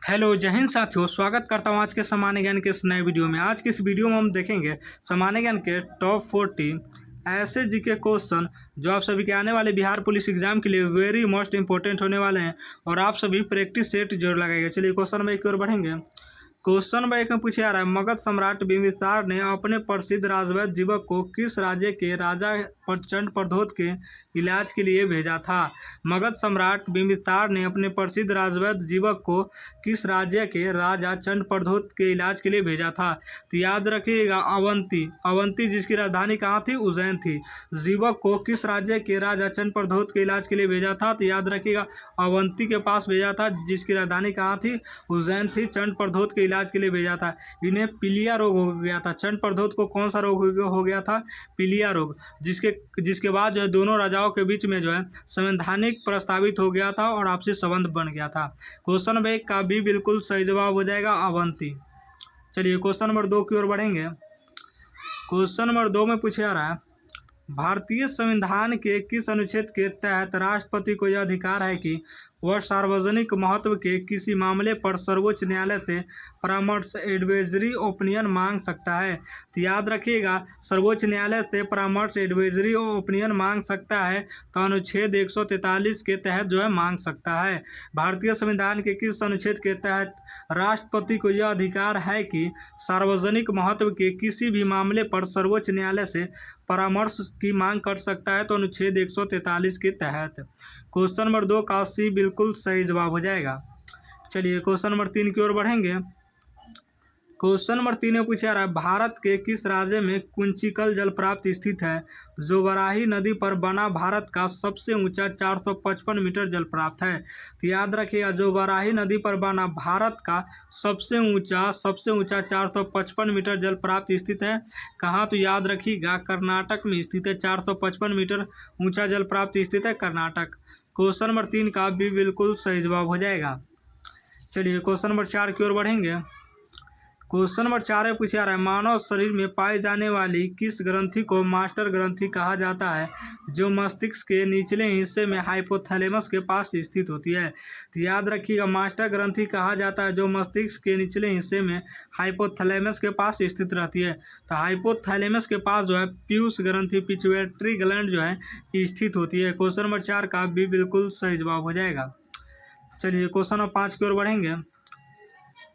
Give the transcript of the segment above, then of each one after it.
Hello जय हिंद साथियों, स्वागत करता हूँ आज के सामान्य ज्ञान के इस नए वीडियो में। आज के इस वीडियो में हम देखेंगे सामान्य ज्ञान के टॉप 40 ऐसे जीके क्वेश्चन जो आप सभी के आने वाले बिहार पुलिस एग्जाम के लिए वेरी मोस्ट इंपॉर्टेंट होने वाले हैं और आप सभी प्रैक्टिस सेट जरूर लगाएंगे। चलिए क्वेश्चन नंबर 1 की ओर बढ़ेंगे। क्वेश्चन नंबर 1 में पूछा जा रहा है, मगध सम्राट बिंबिसार ने अपने प्रसिद्ध राजवैद्य जीवक को किस राज्य के राजा चंड प्रद्योत के इलाज के लिए भेजा था? मगध सम्राट बिंबिसार ने अपने प्रसिद्ध राजवैद्य जीवक को किस राज्य के राजा चंड प्रद्योत के इलाज के लिए भेजा था? तो याद रखिएगा अवंती। अवंती जिसकी राजधानी कहाँ थी? उज्जैन थी। जीवक को किस राज्य के राजा चंड प्रद्योत के इलाज के लिए भेजा था? तो याद रखिएगा अवंती के पास भेजा था जिसकी राजधानी कहाँ थी? उज्जैन थी। चंड प्रद्योत के इलाज के लिए भेजा था। इन्हें पीलिया रोग हो गया था। चंड प्रद्योत को कौन सा रोग हो गया था? पीलिया रोग, जिसके बाद जो है दोनों राजाओं के बीच में जो है संवैधानिक प्रस्तावित हो गया था और आपसी संबंध बन गया था। क्वेश्चन नंबर 1 का भी बिल्कुल सही जवाब हो जाएगा अवंती। चलिए क्वेश्चन नंबर 2 की ओर बढ़ेंगे। क्वेश्चन नंबर 2 में पूछा जा रहा है, भारतीय संविधान के किस अनुच्छेद के तहत राष्ट्रपति को यह अधिकार है कि वह सार्वजनिक महत्व के किसी मामले पर सर्वोच्च न्यायालय से परामर्श एडवाइजरी ओपिनियन मांग सकता है? तो याद रखिएगा सर्वोच्च न्यायालय से परामर्श एडवाइजरी ओपिनियन मांग सकता है तो अनुच्छेद 143 के तहत जो है मांग सकता है। भारतीय संविधान के किस अनुच्छेद के तहत राष्ट्रपति को यह अधिकार है कि सार्वजनिक महत्व के किसी भी मामले पर सर्वोच्च न्यायालय से परामर्श की मांग कर सकता है? तो अनुच्छेद 143 के तहत। क्वेश्चन नंबर 2 का सी बिल्कुल सही जवाब हो जाएगा। चलिए क्वेश्चन नंबर 3 की ओर बढ़ेंगे। क्वेश्चन नंबर 3 में पूछा जा रहा है, भारत के किस राज्य में कुंचिकल जलप्राप्त स्थित है जो वाराही नदी पर बना भारत का सबसे ऊंचा 455 मीटर जलप्राप्त है? तो याद रखिएगा जो वाराही नदी पर बना भारत का सबसे ऊंचा 455 मीटर जलप्राप्त स्थित है कहाँ? तो याद रखिएगा कर्नाटक में स्थित है। 455 मीटर ऊंचा जलप्राप्त स्थित है कर्नाटक। क्वेश्चन नंबर 3 का भी बिल्कुल सही जवाब हो जाएगा। चलिए क्वेश्चन नंबर 4 की ओर बढ़ेंगे। क्वेश्चन नंबर 4 में पूछा जा रहा है, मानव शरीर में पाई जाने वाली किस ग्रंथि को मास्टर ग्रंथि कहा जाता है जो मस्तिष्क के निचले हिस्से में हाइपोथैलेमस के पास स्थित होती है? तो याद रखिएगा मास्टर ग्रंथि कहा जाता है जो मस्तिष्क के निचले हिस्से में हाइपोथैलेमस के पास स्थित रहती है। तो हाइपोथैलेमस के पास जो है पीयूष ग्रंथि पिट्यूटरी ग्लैंड जो है स्थित होती है। क्वेश्चन नंबर 4 का भी बिल्कुल सही जवाब हो जाएगा। चलिए क्वेश्चन नंबर 5 की ओर बढ़ेंगे।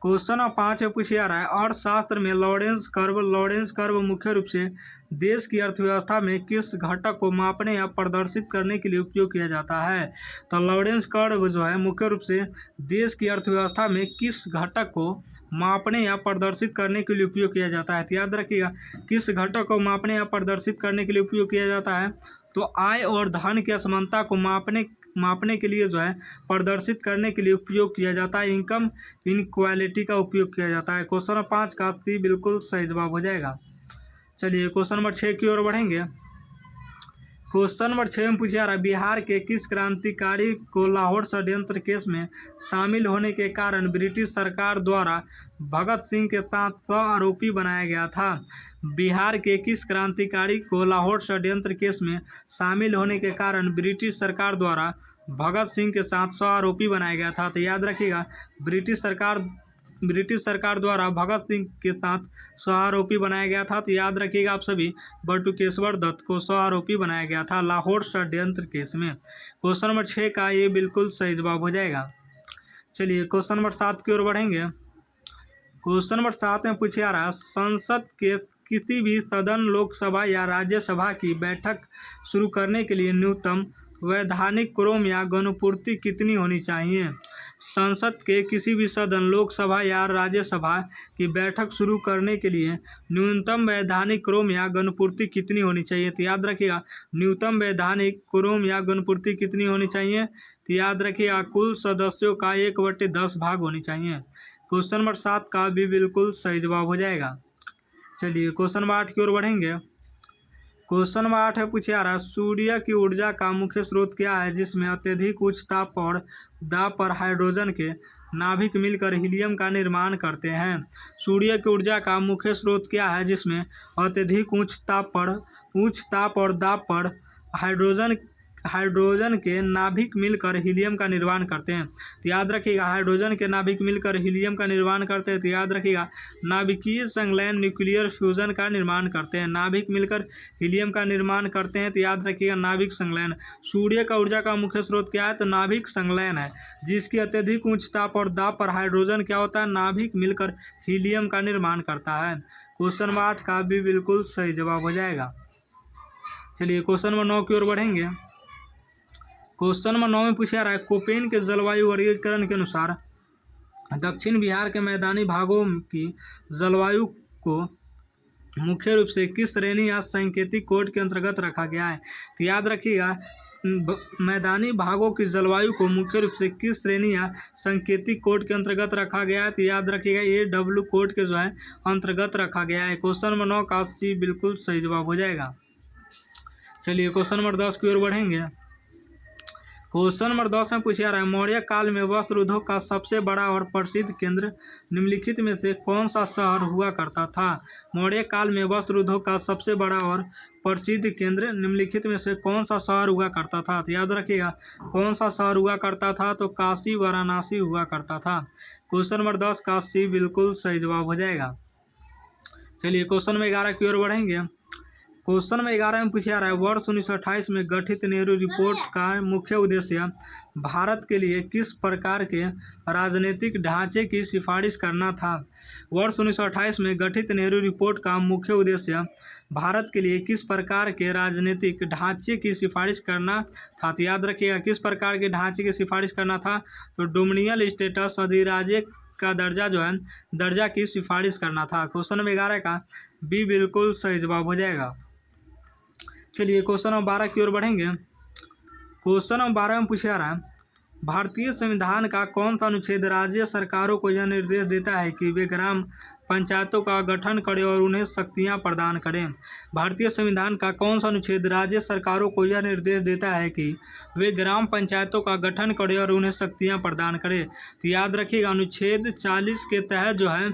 क्वेश्चन नंबर 5 में पूछा जा रहा है, अर्थशास्त्र में लॉरेंस कर्व मुख्य रूप से देश की अर्थव्यवस्था में किस घटक को मापने या प्रदर्शित करने के लिए उपयोग किया जाता है? तो लॉरेंस कर्व जो है मुख्य रूप से देश की अर्थव्यवस्था में किस घटक को मापने या प्रदर्शित करने के लिए उपयोग किया जाता है? तो याद रखिएगा किस घटक को मापने या प्रदर्शित करने के लिए उपयोग किया जाता है? तो आय और धन की असमानता को मापने के लिए जो है प्रदर्शित करने के लिए उपयोग किया जाता है। इनकम इनक्वालिटी का उपयोग किया जाता है। क्वेश्चन नंबर 5 का बिल्कुल सही जवाब हो जाएगा। चलिए क्वेश्चन नंबर 6 की ओर बढ़ेंगे। क्वेश्चन नंबर 6 में पूछा जा रहा है, बिहार के किस क्रांतिकारी को लाहौर षड्यंत्र केस में शामिल होने के कारण ब्रिटिश सरकार द्वारा भगत सिंह के साथ सह आरोपी बनाया गया था? बिहार के किस क्रांतिकारी को लाहौर षड्यंत्र केस में शामिल होने के कारण ब्रिटिश सरकार द्वारा भगत सिंह के साथ सह आरोपी बनाया गया था? तो याद रखिएगा ब्रिटिश सरकार द्वारा भगत सिंह के साथ सह आरोपी बनाया गया था। तो याद रखिएगा आप सभी बटुकेश्वर दत्त को सह आरोपी बनाया गया था लाहौर षड्यंत्र केस में। क्वेश्चन नंबर 6 का ये बिल्कुल सही जवाब हो जाएगा। चलिए क्वेश्चन नंबर 7 की ओर बढ़ेंगे। क्वेश्चन नंबर 7 में पूछा जा रहा है, संसद के किसी भी सदन लोकसभा या राज्यसभा की बैठक शुरू करने के लिए न्यूनतम वैधानिक क्रोम या गणपूर्ति कितनी होनी चाहिए? संसद के किसी भी सदन लोकसभा या राज्यसभा की बैठक शुरू करने के लिए न्यूनतम वैधानिक क्रोम या गणपूर्ति कितनी होनी चाहिए? तो याद रखिएगा न्यूनतम वैधानिक क्रोम या गणपूर्ति कितनी होनी चाहिए? तो याद रखिएगा कुल सदस्यों का 1/10 भाग होनी चाहिए। क्वेश्चन नंबर 7 का भी बिल्कुल सही जवाब हो जाएगा। चलिए क्वेश्चन नंबर 8 की ओर बढ़ेंगे। क्वेश्चन नंबर 8 है पूछा जा रहा है, सूर्य की ऊर्जा का मुख्य स्रोत क्या है जिसमें अत्यधिक उच्च ताप और दाब पर हाइड्रोजन के नाभिक मिलकर हीलियम का निर्माण करते हैं? सूर्य की ऊर्जा का मुख्य स्रोत क्या है जिसमें अत्यधिक उच्च ताप और दाब पर हाइड्रोजन हाइड्रोजन के नाभिक मिलकर हीलियम का निर्माण करते हैं। तो याद रखिएगा, हाइड्रोजन के नाभिक मिलकर हीलियम का निर्माण करते हैं। तो याद रखिएगा, नाभिकीय संलयन न्यूक्लियर फ्यूजन का निर्माण करते हैं। नाभिक मिलकर हीलियम का निर्माण करते हैं। तो याद रखिएगा, नाभिक संलयन। सूर्य का ऊर्जा का मुख्य स्रोत क्या है? तो नाभिक संलयन है, जिसकी अत्यधिक उच्च ताप और दाब पर हाइड्रोजन क्या होता है? नाभिक मिलकर हीलियम का निर्माण करता है। क्वेश्चन नंबर 8 का भी बिल्कुल सही जवाब हो जाएगा। चलिए क्वेश्चन नंबर 9 की ओर बढ़ेंगे। क्वेश्चन नंबर 9 में पूछा रहा है, कोपेन के जलवायु वर्गीकरण के अनुसार दक्षिण बिहार के मैदानी भागों की जलवायु को मुख्य रूप से किस श्रेणी या सांकेतिक कोड के अंतर्गत रखा गया है? तो याद रखिएगा, मैदानी भागों की जलवायु को मुख्य रूप से किस श्रेणी या सांकेतिक कोड के अंतर्गत रखा गया है? तो याद रखिएगा, AW कोड के जो है अंतर्गत रखा गया है। क्वेश्चन नंबर 9 का सी बिल्कुल सही जवाब हो जाएगा। चलिए क्वेश्चन नंबर 10 की ओर बढ़ेंगे। क्वेश्चन नंबर 10 में पूछा रहा है, मौर्य काल में वस्त्र उद्योग का सबसे बड़ा और प्रसिद्ध केंद्र निम्नलिखित में से कौन सा शहर हुआ करता था? मौर्य काल में वस्त्र उद्योग का सबसे बड़ा और प्रसिद्ध केंद्र निम्नलिखित में से कौन सा शहर हुआ करता था? तो याद रखिएगा, कौन सा शहर हुआ करता था? तो काशी वाराणसी हुआ करता था। क्वेश्चन नंबर 10 का सी बिल्कुल सही जवाब हो जाएगा। चलिए क्वेश्चन नंबर 11 की ओर बढ़ेंगे। क्वेश्चन नंबर 11 में पूछा रहा है, वर्ष 1928 में गठित नेहरू रिपोर्ट का मुख्य उद्देश्य भारत के लिए किस प्रकार के राजनीतिक ढांचे की सिफारिश करना था? वर्ष 1928 में गठित नेहरू रिपोर्ट का मुख्य उद्देश्य भारत के लिए किस प्रकार के राजनीतिक ढांचे की सिफारिश करना था? तो याद रखिएगा, किस प्रकार के ढांचे की सिफारिश करना था? तो डोमिनियल स्टेटस, अधिराज्य का दर्जा जो है, दर्जा की सिफारिश करना था। क्वेश्चन नंबर 11 का बी बिल्कुल सही जवाब हो जाएगा। चलिए क्वेश्चन नंबर 12 की ओर बढ़ेंगे। क्वेश्चन नंबर 12 में पूछा रहा है, भारतीय संविधान का कौन सा अनुच्छेद राज्य सरकारों को यह निर्देश देता है कि वे ग्राम पंचायतों का गठन करें और उन्हें शक्तियां प्रदान करें? भारतीय संविधान का कौन सा अनुच्छेद राज्य सरकारों को यह निर्देश देता है कि वे ग्राम पंचायतों का गठन करें और उन्हें शक्तियां प्रदान करें? तो याद रखिएगा, अनुच्छेद 40 के तहत जो है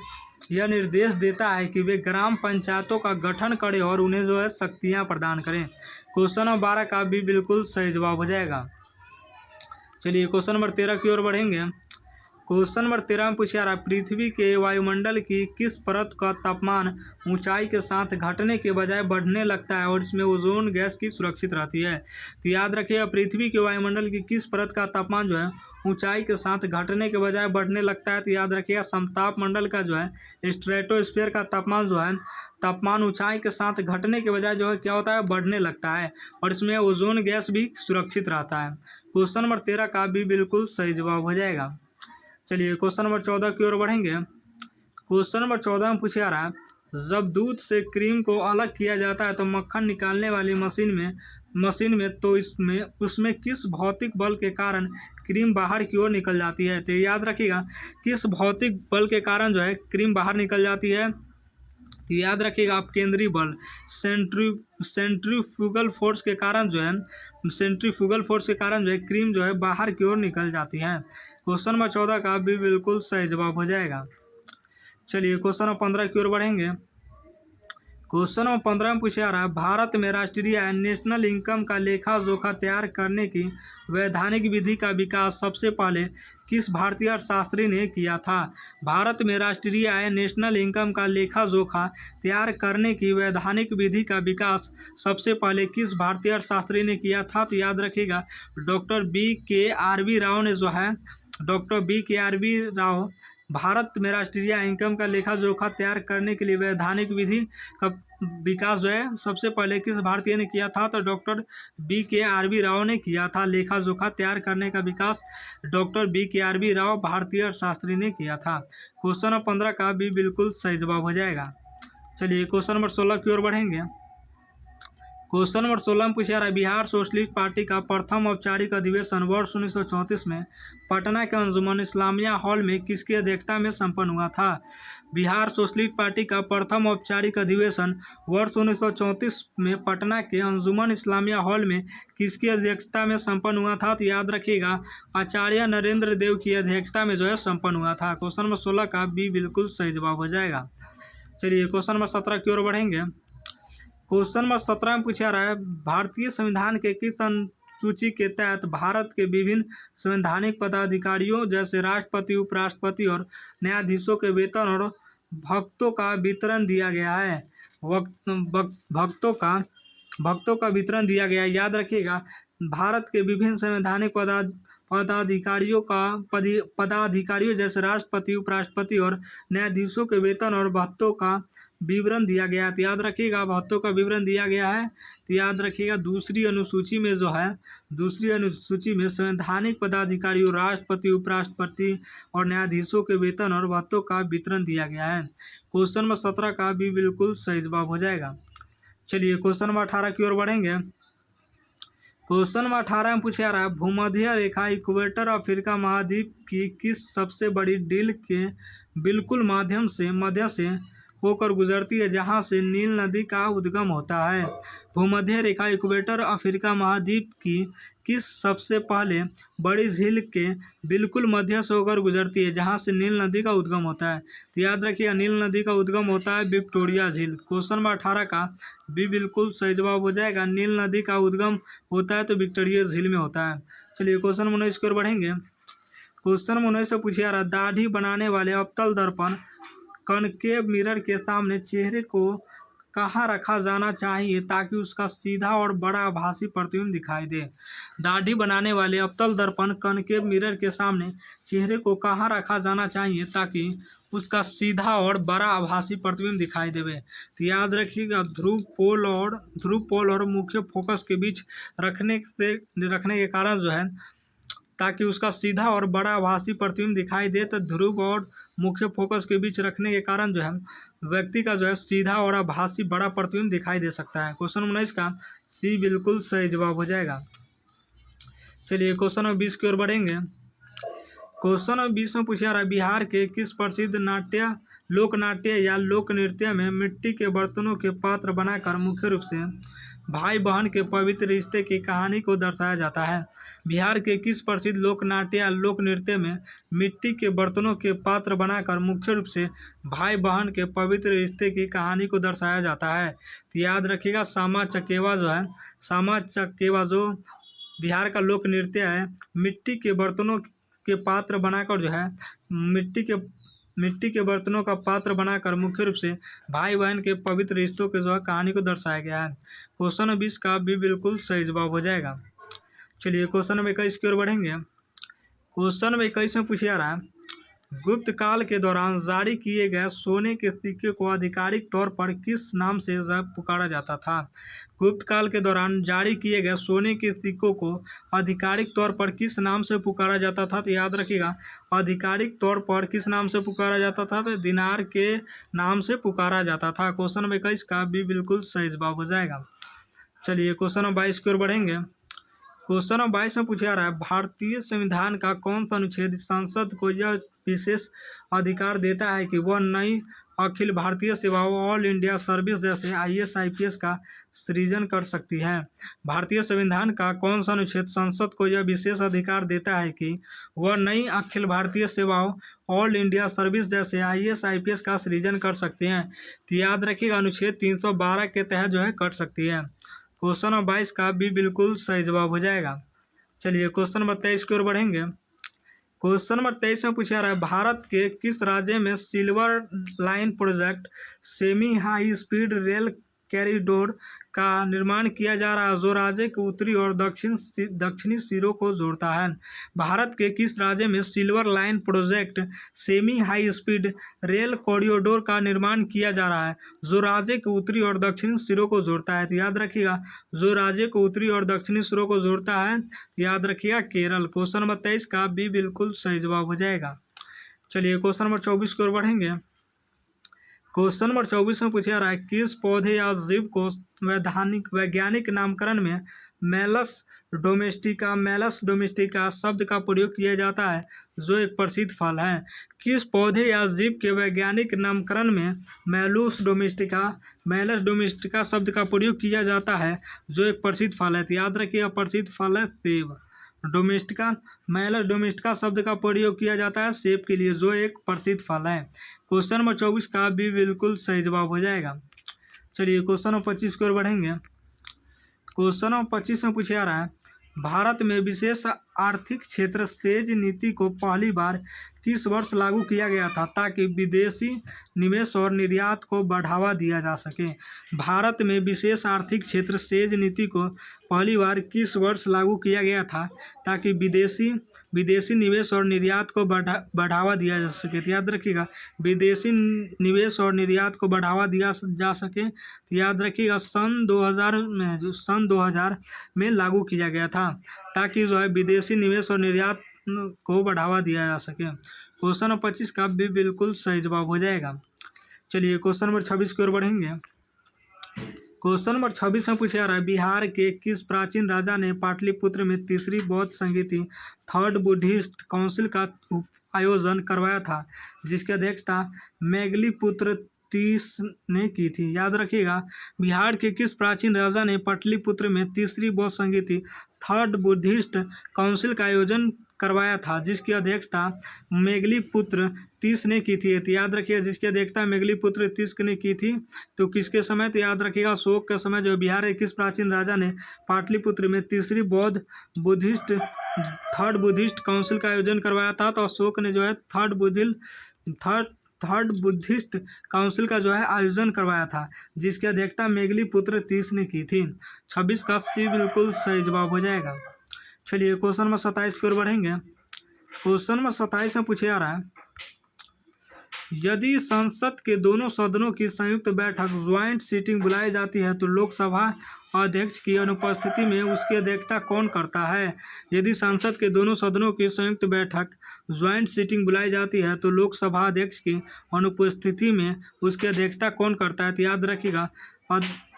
यह निर्देश देता है कि वे ग्राम पंचायतों का गठन करें और उन्हें जो है शक्तियां प्रदान करें। क्वेश्चन नंबर 12 का भी बिल्कुल सही जवाब हो जाएगा। चलिए क्वेश्चन नंबर 13 की ओर बढ़ेंगे। क्वेश्चन नंबर 13 में पूछा रहा है, पृथ्वी के वायुमंडल की किस परत का तापमान ऊंचाई के साथ घटने के बजाय बढ़ने लगता है और इसमें ओजोन गैस की सुरक्षित रहती है? तो याद रखिएगा, पृथ्वी के वायुमंडल की किस परत का तापमान जो है ऊंचाई के साथ घटने के बजाय बढ़ने लगता है? तो याद रखिएगा, समताप मंडल का जो है स्ट्रेटोस्फीयर का तापमान जो है, तापमान ऊंचाई के साथ घटने के बजाय जो है क्या होता है? बढ़ने लगता है और इसमें ओजोन गैस भी सुरक्षित रहता है। क्वेश्चन नंबर 13 का भी बिल्कुल सही जवाब हो जाएगा। चलिए क्वेश्चन नंबर 14 की ओर बढ़ेंगे। क्वेश्चन नंबर 14 में पूछा रहा है, जब दूध से क्रीम को अलग किया जाता है तो मक्खन निकालने वाली मशीन में तो उसमें किस भौतिक बल के कारण क्रीम बाहर की ओर निकल जाती है? तो याद रखिएगा, किस भौतिक बल के कारण जो है क्रीम बाहर निकल जाती है? तो याद रखिएगा, आप केंद्रीय बल सेंट्रीफ्यूगल फोर्स के कारण जो है क्रीम जो है बाहर की ओर निकल जाती है। क्वेश्चन नंबर 14 का भी बिल्कुल सही जवाब हो जाएगा। चलिए क्वेश्चन नंबर 15 की ओर बढ़ेंगे। क्वेश्चन नंबर 15 में पूछा रहा है, भारत में राष्ट्रीय नेशनल इनकम का लेखा जोखा तैयार करने की वैधानिक विधि का विकास सबसे पहले किस भारतीय अर्थशास्त्री ने किया था? भारत में राष्ट्रीय आय नेशनल इनकम का लेखा जोखा तैयार करने की वैधानिक विधि का विकास सबसे पहले किस भारतीय अर्थशास्त्री ने किया था? तो याद रखिएगा, डॉक्टर BKRB राव ने जो है, डॉक्टर BKRB राव भारत में राष्ट्रीय इनकम का लेखा जोखा तैयार करने के लिए वैधानिक विधि का विकास जो है सबसे पहले किस भारतीय ने किया था? तो डॉक्टर BKRB राव ने किया था। लेखा जोखा तैयार करने का विकास डॉक्टर BKRB राव भारतीय अर्थशास्त्री ने किया था। क्वेश्चन नंबर 15 का भी बिल्कुल सही जवाब हो जाएगा। चलिए क्वेश्चन नंबर 16 की ओर बढ़ेंगे। क्वेश्चन नंबर 16 में पूछा रहा है, बिहार सोशलिस्ट पार्टी का प्रथम औपचारिक अधिवेशन वर्ष 1934 में पटना के अंजुमन इस्लामिया हॉल में किसकी अध्यक्षता में संपन्न हुआ था? बिहार सोशलिस्ट पार्टी का प्रथम औपचारिक अधिवेशन वर्ष 1934 में पटना के अंजुमन इस्लामिया हॉल में किसकी अध्यक्षता में संपन्न हुआ था? तो याद रखिएगा, आचार्य नरेंद्र देव की अध्यक्षता में जो है संपन्न हुआ था। क्वेश्चन नंबर 16 का भी बिल्कुल सही जवाब हो जाएगा। चलिए क्वेश्चन नंबर 17 की ओर बढ़ेंगे। क्वेश्चन नंबर 17 में पूछा रहा है, भारतीय संविधान के किस अनुसूची के तहत भारत के विभिन्न संवैधानिक पदाधिकारियों जैसे राष्ट्रपति, उपराष्ट्रपति और न्यायाधीशों के वेतन और भत्तों का वितरण दिया गया है। भत्तों का वितरण दिया गया है। याद रखिएगा, भारत के विभिन्न संवैधानिक पदाधिकारियों जैसे राष्ट्रपति, उपराष्ट्रपति और न्यायाधीशों के वेतन और भत्तों का विवरण दिया गया है। तो याद रखिएगा, भत्तों का विवरण दिया गया है। तो याद रखिएगा, दूसरी अनुसूची में संवैधानिक पदाधिकारियों, राष्ट्रपति, उपराष्ट्रपति और न्यायाधीशों के वेतन और भत्तों का वितरण दिया गया है। क्वेश्चन नंबर 17 का भी बिल्कुल सही जवाब हो जाएगा। चलिए क्वेश्चन नंबर 18 की ओर बढ़ेंगे। क्वेश्चन नंबर 18 में पूछा रहा है, भूमध्य रेखा इक्वेटर अफ्रीका महाद्वीप की किस सबसे बड़ी डील के बिल्कुल मध्य से होकर गुजरती है, जहां से नील नदी का उद्गम होता है। भूमध्य रेखा इक्वेटर अफ्रीका महाद्वीप की किस सबसे पहले बड़ी झील के बिल्कुल मध्य से होकर गुजरती है, जहां से नील नदी का उद्गम होता है। तो याद रखिएगा, नील नदी का उद्गम होता है विक्टोरिया झील। क्वेश्चन नंबर 18 का भी बिल्कुल सही जवाब हो जाएगा। नील नदी का उद्गम होता है तो विक्टोरिया झील में होता है। चलिए क्वेश्चन नंबर 19 की ओर बढ़ेंगे। क्वेश्चन नंबर 19 से पूछा रहा, दाढ़ी बनाने वाले अवतल दर्पण कनकेव मिरर के सामने चेहरे को कहाँ रखा जाना चाहिए ताकि उसका सीधा और बड़ा आभासी प्रतिबिंब दिखाई दे। दाढ़ी बनाने वाले अवतल दर्पण कनकेव मिरर के सामने चेहरे को कहाँ रखा जाना चाहिए ताकि उसका सीधा और बड़ा आभासी प्रतिबिंब दिखाई देवे। तो याद रखिएगा, ध्रुव पोल और मुख्य फोकस के बीच रखने के कारण जो है, ताकि उसका सीधा और बड़ा आभासी प्रतिबिंब दिखाई दे, तो ध्रुव और मुख्य फोकस के बीच रखने के कारण जो है व्यक्ति का जो है सीधा और आभासी बड़ा प्रतिबिंब दिखाई दे सकता है। क्वेश्चन नंबर 19 का सी बिल्कुल सही जवाब हो जाएगा। चलिए क्वेश्चन नंबर 20 की ओर बढ़ेंगे। क्वेश्चन नंबर 20 में पूछा रहा है, बिहार के किस प्रसिद्ध लोक नाट्य या लोक नृत्य में मिट्टी के बर्तनों के पात्र बनाकर मुख्य रूप से भाई बहन के पवित्र रिश्ते की कहानी को दर्शाया जाता है। बिहार के किस प्रसिद्ध लोक नाट्य या लोक नृत्य में मिट्टी के बर्तनों के पात्र बनाकर मुख्य रूप से भाई बहन के पवित्र रिश्ते की कहानी को दर्शाया जाता है। तो याद रखिएगा, सामा चकेवा जो बिहार का लोक नृत्य है, मिट्टी के बर्तनों के पात्र बनाकर जो है मिट्टी के बर्तनों का पात्र बनाकर मुख्य रूप से भाई बहन के पवित्र रिश्तों के जो है कहानी को दर्शाया गया है। क्वेश्चन 20 का भी बिल्कुल सही जवाब हो जाएगा। चलिए क्वेश्चन नंबर 21 की ओर बढ़ेंगे। क्वेश्चन नंबर 21 में पूछा रहा है, गुप्त काल के दौरान जारी किए गए सोने के सिक्के को आधिकारिक तौर पर किस नाम से पुकारा जाता था। गुप्त काल के दौरान जारी किए गए सोने के सिक्कों को आधिकारिक तौर पर किस नाम से पुकारा जाता था। तो याद रखिएगा, आधिकारिक तौर पर किस नाम से पुकारा जाता था, तो दिनार के नाम से पुकारा जाता था। क्वेश्चन नंबर 21 का भी बिल्कुल सही जवाब हो जाएगा। चलिए क्वेश्चन नंबर 22 की ओर बढ़ेंगे। क्वेश्चन नंबर 22 में पूछा रहा है, भारतीय संविधान का कौन सा अनुच्छेद संसद को यह विशेष अधिकार देता है कि वह नई अखिल भारतीय सेवाओं, ऑल इंडिया सर्विस जैसे IAS IPS का सृजन कर सकती है। भारतीय संविधान का कौन सा अनुच्छेद संसद को यह विशेष अधिकार देता है कि वह नई अखिल भारतीय सेवाओं, ऑल इंडिया सर्विस जैसे IAS IPS का सृजन कर सकते हैं। तो याद रखिएगा, अनुच्छेद 312 के तहत जो है कर सकती है। क्वेश्चन नंबर 22 का भी बिल्कुल सही जवाब हो जाएगा। चलिए क्वेश्चन नंबर 23 की ओर बढ़ेंगे। क्वेश्चन नंबर 23 में पूछा रहा है, भारत के किस राज्य में silver line project semi high speed rail corridor का निर्माण किया जा रहा है, जो राज्य के उत्तरी और दक्षिणी सिरों को जोड़ता है। भारत के किस राज्य में silver line project semi high speed rail corridor का निर्माण किया जा रहा है, जो राज्य के उत्तरी और दक्षिणी सिरों को जोड़ता है। तो याद रखिएगा, जो राज्य को उत्तरी और दक्षिणी सिरों को जोड़ता है, याद रखिएगा केरल। क्वेश्चन नंबर 23 का भी बिल्कुल सही जवाब हो जाएगा। चलिए क्वेश्चन नंबर 24 की ओर बढ़ेंगे। क्वेश्चन नंबर 24 में पूछा रहा है, किस पौधे या जीव को वैज्ञानिक नामकरण में मेलस डोमेस्टिका शब्द का प्रयोग किया जाता है, जो एक प्रसिद्ध फल है। किस पौधे या जीव के वैज्ञानिक नामकरण में मेलस डोमेस्टिका शब्द का प्रयोग किया जाता है, जो एक प्रसिद्ध फल है। तो याद रखिएगा, प्रसिद्ध फल है सेब। मेलस डोमेस्टिका शब्द का प्रयोग किया जाता है सेब के लिए, जो एक प्रसिद्ध फल है। क्वेश्चन नंबर 24 का भी बिल्कुल सही जवाब हो जाएगा। चलिए क्वेश्चन नंबर 25 की ओर बढ़ेंगे। क्वेश्चन नंबर 25 में पूछा रहा है, भारत में विशेष आर्थिक क्षेत्र सेज नीति को पहली बार किस वर्ष लागू किया गया था ताकि विदेशी निवेश और निर्यात को बढ़ावा दिया जा सके? भारत में विशेष आर्थिक क्षेत्र सेज नीति को पहली बार किस वर्ष लागू किया गया था ताकि विदेशी निवेश और निर्यात को बढ़ावा दिया जा सके? तो याद रखिएगा, विदेशी निवेश और निर्यात को बढ़ावा दिया जा सके, तो याद रखिएगा सन 2000 में लागू किया गया था ताकि जो है विदेशी निवेश और निर्यात को बढ़ावा दिया जा सके। क्वेश्चन नंबर 25 का भी बिल्कुल सही जवाब हो जाएगा। चलिए क्वेश्चन नंबर 26 की ओर बढ़ेंगे। क्वेश्चन नंबर 26 में पूछा जा रहा है, बिहार के किस प्राचीन राजा ने पाटलिपुत्र में तीसरी बौद्ध संगीति थर्ड बुद्धिस्ट काउंसिल का आयोजन करवाया था, जिसकी अध्यक्षता मेघलीपुत्र 30 ने की थी? याद रखिएगा, बिहार के किस प्राचीन राजा ने पाटलिपुत्र में तीसरी बौद्ध संगीति थर्ड बुद्धिस्ट काउंसिल का आयोजन करवाया था, जिसकी अध्यक्षता मेघलीपुत्र 30 ने की थी? तो याद रखिएगा, जिसकी अध्यक्षता मेघलीपुत्र 30 ने की थी, तो किसके समय? तो याद रखिएगा, अशोक के समय जो बिहार के किस प्राचीन राजा ने पाटलिपुत्र में तीसरी थर्ड बुद्धिस्ट काउंसिल का आयोजन करवाया था? तो अशोक ने जो है थर्ड बुद्धिस्ट काउंसिल का जो है आयोजन करवाया था, जिसकी अध्यक्षता मेघलीपुत्र 30 ने की थी। 26 का सी बिल्कुल सही जवाब हो जाएगा। चलिए क्वेश्चन नंबर 27 की ओर बढ़ेंगे। क्वेश्चन नंबर 27 में पूछा जा रहा है, यदि संसद के दोनों सदनों की संयुक्त बैठक ज्वाइंट सीटिंग बुलाई जाती है तो लोकसभा अध्यक्ष की अनुपस्थिति में उसकी अध्यक्षता कौन करता है? यदि संसद के दोनों सदनों की संयुक्त बैठक ज्वाइंट सीटिंग बुलाई जाती है तो लोकसभा अध्यक्ष की अनुपस्थिति में उसकी अध्यक्षता कौन करता है? तो याद रखिएगा,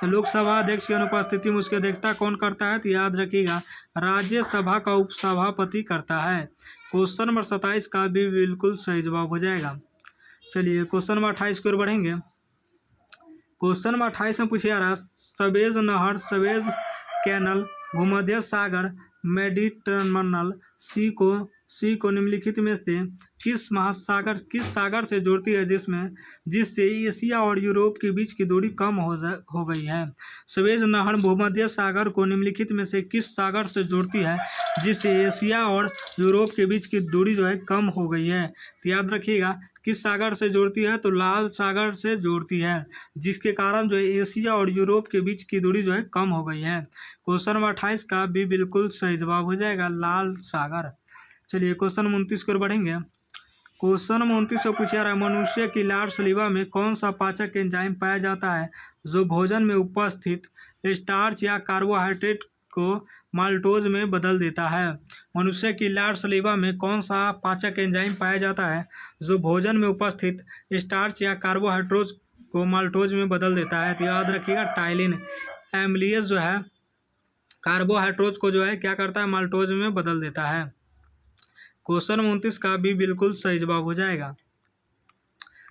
लोकसभा अध्यक्ष की अनुपस्थिति में उसकी अध्यक्षता कौन करता है? तो याद रखिएगा, राज्यसभा का उपसभापति करता है। क्वेश्चन नंबर 27 का भी बिल्कुल सही जवाब हो जाएगा। चलिए क्वेश्चन नंबर 28 की ओर बढ़ेंगे। क्वेश्चन नंबर 28 में पूछा जा रहा है, सवेज नहर, सवेज कैनल भूमध्य सागर मेडिटरनल सी को निम्नलिखित में से किस सागर से जोड़ती है जिससे एशिया और यूरोप के बीच की दूरी कम हो गई है? सवेज नहर भूमध्य सागर को निम्नलिखित में से किस सागर से जोड़ती है जिससे एशिया और यूरोप के बीच की दूरी जो है कम हो गई है? तो याद रखिएगा, किस सागर से जोड़ती है? तो लाल सागर से जोड़ती है, जिसके कारण जो है एशिया और यूरोप के बीच की दूरी जो है कम हो गई है। क्वेश्चन नंबर 28 का भी बिल्कुल सही जवाब हो जाएगा, लाल सागर। चलिए क्वेश्चन नंबर 29 की ओर बढ़ेंगे। क्वेश्चन नंबर 29 से पूछा रहा है, मनुष्य की लार सलीवा में कौन सा पाचक एंजाइम पाया जाता है जो भोजन में उपस्थित स्टार्च या कार्बोहाइड्रेट को माल्टोज में बदल देता है? मनुष्य की लार सलीवा में कौन सा पाचक एंजाइम पाया जाता है जो भोजन में उपस्थित स्टार्च या कार्बोहाइड्रेट को माल्टोज में बदल देता है? तो याद रखिएगा, टाइलिन एमिलेज जो है कार्बोहाइड्रेट को जो है क्या करता है? माल्टोज में बदल देता है। क्वेश्चन 29 का भी बिल्कुल सही जवाब हो जाएगा।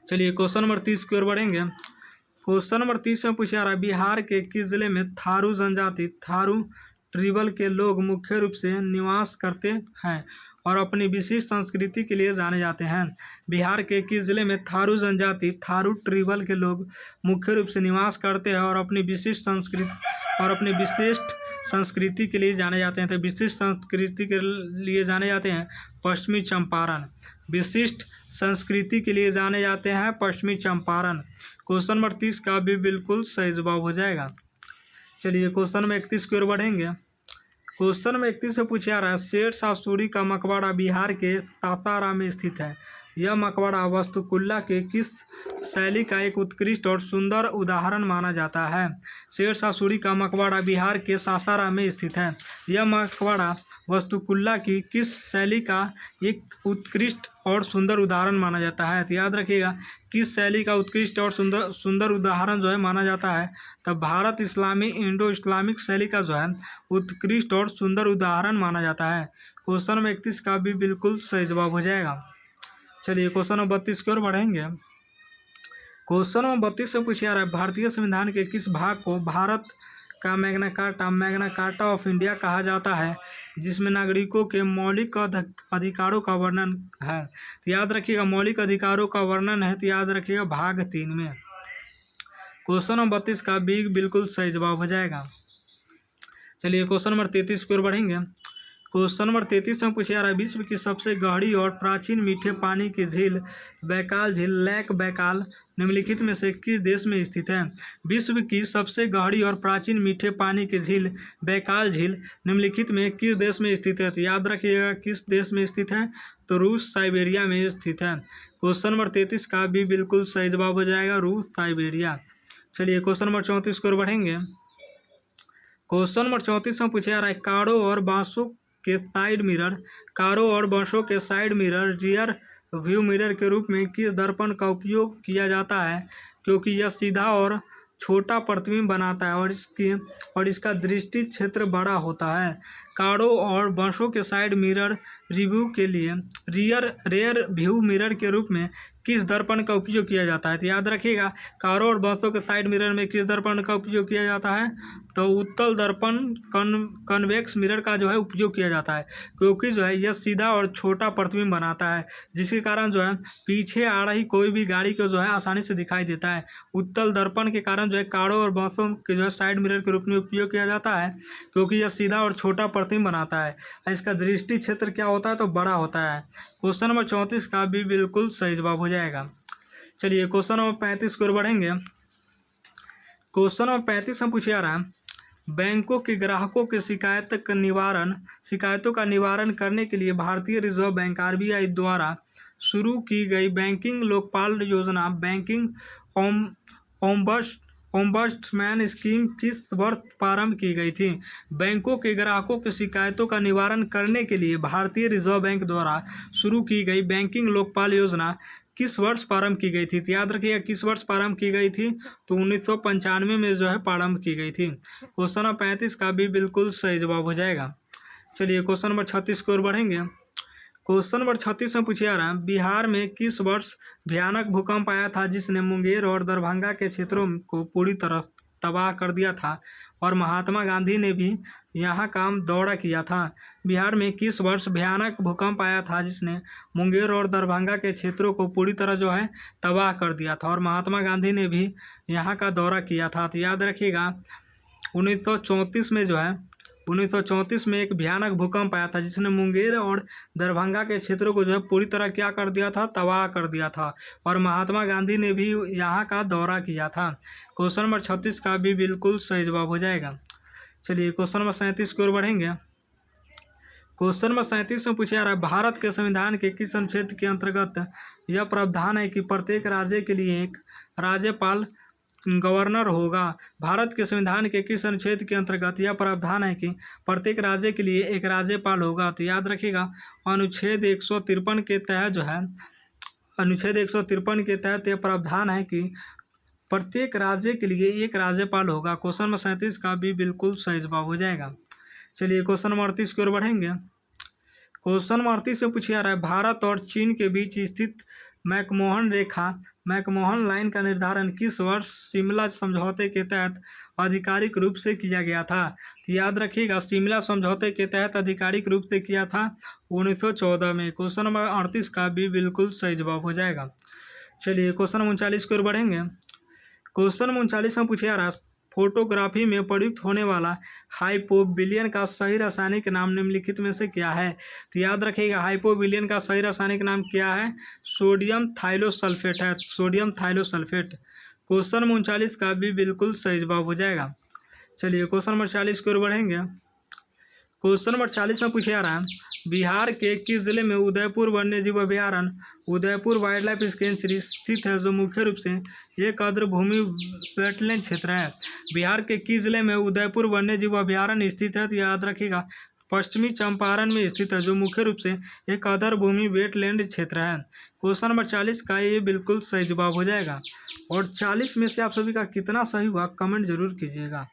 चलिए क्वेश्चन नंबर 30 की ओर बढ़ेंगे। क्वेश्चन नंबर 30 में पूछा रहा है, बिहार के किस जिले में थारू जनजाति थारू ट्रिबल के लोग मुख्य रूप से निवास करते हैं और अपनी विशिष्ट संस्कृति के लिए जाने जाते हैं? बिहार के किस जिले में थारू जनजाति थारू ट्रिबल के लोग मुख्य रूप से निवास करते हैं और अपनी विशिष्ट संस्कृति के लिए जाने जाते हैं? तो विशिष्ट संस्कृति के लिए जाने जाते हैं पश्चिमी चंपारण। विशिष्ट संस्कृति के लिए जाने जाते हैं पश्चिमी चंपारण। क्वेश्चन नंबर 30 का भी बिल्कुल सही जवाब हो जाएगा। चलिए क्वेश्चन नंबर 31 की ओर बढ़ेंगे। क्वेश्चन नंबर 31 से पूछा जा रहा है, शेर शाह सूरी का मकबरा बिहार के तातारा में स्थित है। यह मकबरा वास्तुकला के किस शैली का एक उत्कृष्ट और सुंदर उदाहरण माना जाता है? शेर शाह सूरी का मकबरा बिहार के सासाराम में स्थित है। यह मकबरा वास्तुकला की किस शैली का एक उत्कृष्ट और सुंदर उदाहरण माना जाता है? तो याद रखिएगा, किस शैली का उत्कृष्ट और सुंदर उदाहरण जो है माना जाता है? तो भारत इस्लामी इंडो इस्लामिक शैली का जो है उत्कृष्ट और सुंदर उदाहरण माना जाता है। क्वेश्चन नंबर 31 का भी बिल्कुल सही जवाब हो जाएगा। चलिए क्वेश्चन नंबर 32 की ओर बढ़ेंगे। क्वेश्चन नंबर 32 से पूछा जा रहा है, भारतीय संविधान के किस भाग को भारत का मैग्ना कार्टा ऑफ इंडिया कहा जाता है जिसमें नागरिकों के मौलिक अधिकारों का वर्णन है? तो याद रखिएगा, मौलिक अधिकारों का वर्णन है, तो याद रखिएगा भाग 3 में। क्वेश्चन नंबर 32 का भी बिल्कुल सही जवाब हो जाएगा। चलिए क्वेश्चन नंबर 33 की ओर बढ़ेंगे। क्वेश्चन नंबर 33 में पूछा जा रहा है, विश्व की सबसे गहरी और प्राचीन मीठे पानी की झील बैकाल झील लेक बैकाल निम्नलिखित में से किस देश में स्थित है? विश्व की सबसे गहरी और प्राचीन मीठे पानी की झील बैकाल झील निम्नलिखित में किस देश में स्थित है? तो याद रखिएगा किस देश में स्थित है, तो रूस साइबेरिया में स्थित है। क्वेश्चन नंबर 33 का भी बिल्कुल सही जवाब हो जाएगा, रूस साइबेरिया। चलिए क्वेश्चन नंबर 34 की ओर बढ़ेंगे। क्वेश्चन नंबर 34 में पूछा जा रहा है, कारों और बांसों के side mirror rear view mirror के रूप में किस दर्पण का उपयोग किया जाता है? क्योंकि यह सीधा और छोटा प्रतिबिंब बनाता है और इसका दृष्टि क्षेत्र बड़ा होता है। कारों और बांसों के साइड मिरर रिव्यू के लिए रेयर व्यू मिरर के रूप में किस दर्पण का उपयोग किया जाता है? तो याद रखिएगा कारों और बांसों के साइड मिरर में किस दर्पण का उपयोग किया जाता है? तो उत्तल दर्पण कन्वेक्स मिरर का जो है उपयोग किया जाता है, क्योंकि जो है यह सीधा और छोटा प्रतिबिंब बनाता है, जिसके कारण जो है पीछे आ रही कोई भी गाड़ी को जो है आसानी से दिखाई देता है। उत्तल दर्पण के कारण जो है कारों और बांसों के जो है साइड मिरर के रूप में उपयोग किया जाता है, क्योंकि यह सीधा और छोटा प्रतिबिंब बनाता है। इसका दृष्टि क्षेत्र क्या होता है? तो बड़ा होता है। क्वेश्चन नंबर 34 का भी बिल्कुल सही जवाब हो जाएगा। चलिए क्वेश्चन नंबर 35 की ओर बढ़ेंगे। क्वेश्चन नंबर 35 में पूछा जा रहा है, बैंकों के ग्राहकों के शिकायतों का निवारण करने के लिए भारतीय रिजर्व बैंक RBI द्वारा शुरू की गई बैंकिंग लोकपाल योजना बैंकिंग ओम्बड्समैन स्कीम किस वर्ष प्रारंभ की गई थी? बैंकों के ग्राहकों की शिकायतों का निवारण करने के लिए भारतीय रिजर्व बैंक द्वारा शुरू की गई बैंकिंग लोकपाल योजना किस वर्ष प्रारंभ की गई थी? तो याद रखिएगा किस वर्ष प्रारंभ की गई थी, तो 1995 में जो है प्रारंभ की गई थी। क्वेश्चन नंबर 35 का भी बिल्कुल सही जवाब हो जाएगा। चलिए क्वेश्चन नंबर 36 की ओर बढ़ेंगे। क्वेश्चन नंबर 36 में पूछा जा रहा है, बिहार में किस वर्ष भयानक भूकंप आया था जिसने मुंगेर और दरभंगा के क्षेत्रों को पूरी तरह तबाह कर दिया था और महात्मा गांधी ने भी यहाँ का दौरा किया था? बिहार में किस वर्ष भयानक भूकंप आया था जिसने मुंगेर और दरभंगा के क्षेत्रों को पूरी तरह जो है तबाह कर दिया था और महात्मा गांधी ने भी यहाँ का दौरा किया था? तो याद रखिएगा 1934 में एक भयानक भूकंप आया था जिसने मुंगेर और दरभंगा के क्षेत्रों को जो है पूरी तरह क्या कर दिया था? तबाह कर दिया था और महात्मा गांधी ने भी यहाँ का दौरा किया था। क्वेश्चन नंबर 36 का भी बिल्कुल सही जवाब हो जाएगा। चलिए क्वेश्चन नंबर 37 की ओर बढ़ेंगे। क्वेश्चन नंबर 37 में पूछा जा रहा है, भारत के संविधान के किस अनुच्छेद के अंतर्गत यह प्रावधान है कि प्रत्येक राज्य के लिए एक राज्यपाल गवर्नर होगा? भारत के संविधान के किस अनुच्छेद के अंतर्गत यह प्रावधान है कि प्रत्येक राज्य के लिए एक राज्यपाल होगा? तो याद रखिएगा अनुच्छेद 153 के तहत जो है अनुच्छेद 153 के तहत यह प्रावधान है कि प्रत्येक राज्य के लिए एक राज्यपाल होगा। क्वेश्चन नंबर 37 का भी बिल्कुल सही जवाब हो जाएगा। चलिए क्वेश्चन नंबर 38 की ओर बढ़ेंगे। क्वेश्चन नंबर 38 से पूछा जा रहा है, भारत और चीन के बीच स्थित मैकमोहन लाइन का निर्धारण किस वर्ष शिमला समझौते के तहत आधिकारिक रूप से किया गया था? तो याद रखिएगा शिमला समझौते के तहत आधिकारिक रूप से किया था 1914 में। क्वेश्चन नंबर 38 का भी बिल्कुल सही जवाब हो जाएगा। चलिए क्वेश्चन नंबर 39 की ओर बढ़ेंगे। क्वेश्चन नंबर 39 में पूछा जा रहा है, फोटोग्राफी में प्रयुक्त होने वाला हाइपोविलियन का सही रासायनिक नाम निम्नलिखित में से क्या है? तो याद रखिएगा हाइपोविलियन का सही रासायनिक नाम क्या है? सोडियम थाइलोसल्फेट है, सोडियम थाइलोसल्फेट। क्वेश्चन नंबर 39 का भी बिल्कुल सही जवाब हो जाएगा। चलिए क्वेश्चन नंबर 40 की ओर बढ़ेंगे। क्वेश्चन नंबर 40 में पूछा जा रहा है, बिहार के किस जिले में उदयपुर वन्यजीव अभयारण्य उदयपुर वाइल्ड लाइफ सेंचुरी स्थित है, जो मुख्य रूप से एक आर्द्रभूमि वेटलैंड क्षेत्र है? बिहार के किस जिले में उदयपुर वन्यजीव अभयारण्य स्थित है? तो याद रखिएगा पश्चिमी चंपारण में स्थित है, जो मुख्य रूप से एक आर्द्रभूमि वेटलैंड क्षेत्र है। क्वेश्चन नंबर 40 का ये बिल्कुल सही जवाब हो जाएगा। और 40 में से आप सभी का कितना सही हुआ कमेंट जरूर कीजिएगा।